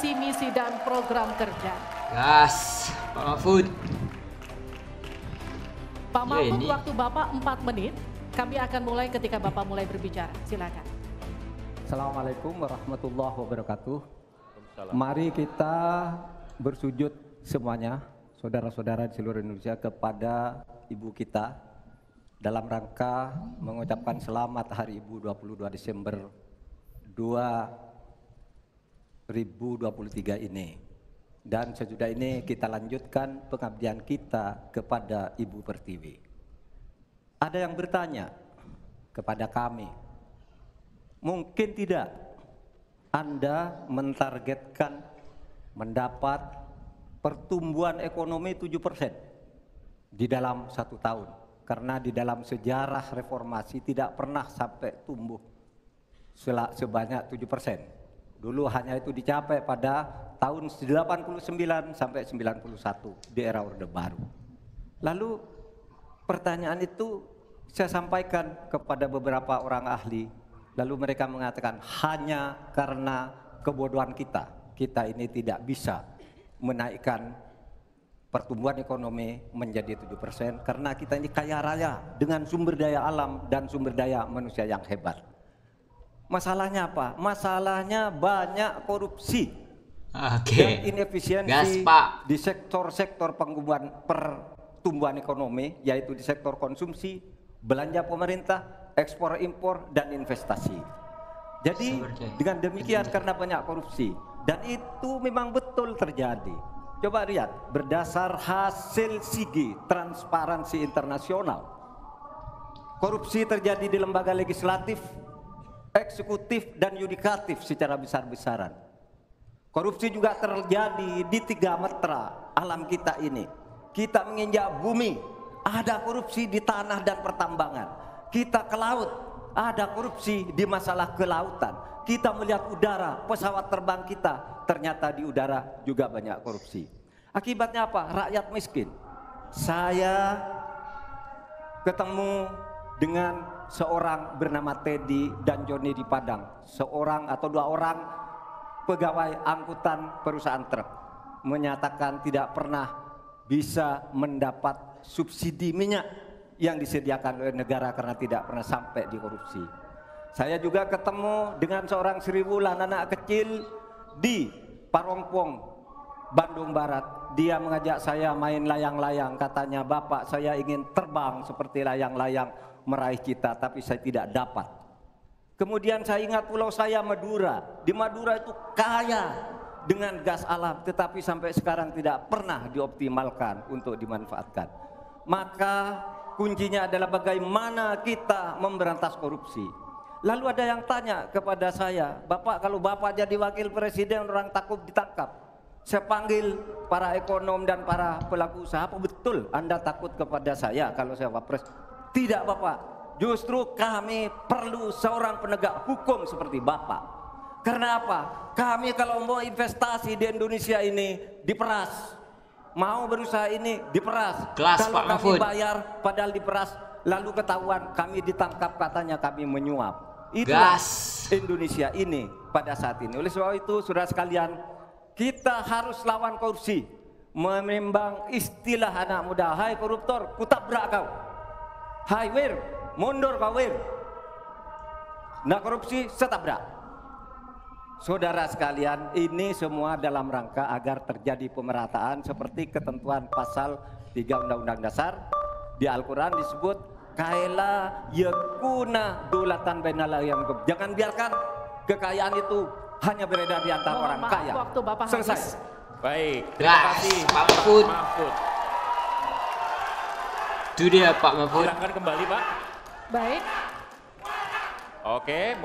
visi misi dan program kerja. Gas, Pak Mahfud. Pak Mahfud, ini. waktu Bapak 4 menit. Kami akan mulai ketika Bapak mulai berbicara. Silakan. Assalamualaikum warahmatullahi wabarakatuh. Mari kita bersujud semuanya, saudara-saudara di seluruh Indonesia, kepada Ibu kita dalam rangka mengucapkan selamat Hari Ibu 22 Desember 2023 ini. Dan sesudah ini kita lanjutkan pengabdian kita kepada Ibu Pertiwi. Ada yang bertanya kepada kami, mungkin tidak Anda mentargetkan mendapat pertumbuhan ekonomi 7% di dalam 1 tahun. Karena di dalam sejarah reformasi tidak pernah sampai tumbuh sebanyak 7%. Dulu hanya itu dicapai pada tahun 89 sampai 91 di era Orde Baru. Lalu pertanyaan itu saya sampaikan kepada beberapa orang ahli. Lalu mereka mengatakan hanya karena kebodohan kita ini tidak bisa menaikkan pertumbuhan ekonomi menjadi 7% karena kita ini kaya raya dengan sumber daya alam dan sumber daya manusia yang hebat. Masalahnya apa? Masalahnya banyak korupsi dan inefisiensi di sektor-sektor pertumbuhan ekonomi, yaitu di sektor konsumsi, belanja pemerintah, ekspor impor dan investasi. Jadi dengan demikian karena banyak korupsi, dan itu memang betul terjadi. Coba lihat berdasar hasil SIGI, Transparansi Internasional, korupsi terjadi di lembaga legislatif, eksekutif dan yudikatif secara besar-besaran. Korupsi juga terjadi di 3 metra alam kita ini. Kita menginjak bumi, ada korupsi di tanah dan pertambangan. Kita ke laut, ada korupsi di masalah kelautan. Kita melihat udara, pesawat terbang kita, ternyata di udara juga banyak korupsi. Akibatnya apa? Rakyat miskin. Saya ketemu dengan seorang bernama Teddy dan Joni di Padang. Seorang atau 2 orang pegawai angkutan perusahaan truk menyatakan tidak pernah bisa mendapat subsidi minyak yang disediakan oleh negara karena tidak pernah sampai di korupsi. Saya juga ketemu dengan seorang Sri Wulan, anak kecil di Parongpong, Bandung Barat. Dia mengajak saya main layang-layang, katanya, "Bapak, saya ingin terbang seperti layang-layang meraih cita, tapi saya tidak dapat." Kemudian saya ingat pulau saya, Madura. Di Madura itu kaya dengan gas alam, tetapi sampai sekarang tidak pernah dioptimalkan untuk dimanfaatkan. Maka kuncinya adalah bagaimana kita memberantas korupsi. Lalu ada yang tanya kepada saya, "Bapak, kalau Bapak jadi wakil presiden orang takut ditangkap." Saya panggil para ekonom dan para pelaku usaha, "Apa betul Anda takut kepada saya kalau saya wapres?" "Tidak, Bapak, justru kami perlu seorang penegak hukum seperti Bapak. Karena apa? Kami kalau mau investasi di Indonesia ini diperas. Mau berusaha ini diperas. Kalau kami bayar padahal diperas, lalu ketahuan kami ditangkap, katanya kami menyuap." Itulah Indonesia ini pada saat ini. Oleh sebab itu, saudara sekalian, kita harus lawan korupsi. Menimbang istilah anak muda, "Hai koruptor, kutabrak kau. Hai wir, mundur kau wir. Nah korupsi, setabrak." Saudara sekalian, ini semua dalam rangka agar terjadi pemerataan seperti ketentuan pasal 3 Undang-Undang Dasar. Di Al-Quran disebut kaila yakuna dulatan bainal ayyam. Jangan biarkan kekayaan itu hanya beredar di antara orang kaya. Waktu Bapak selesai. habis. Baik, terima kasih Pak Mahfud. Itu dia Pak Mahfud. Silakan kembali, Pak. Baik. Oke.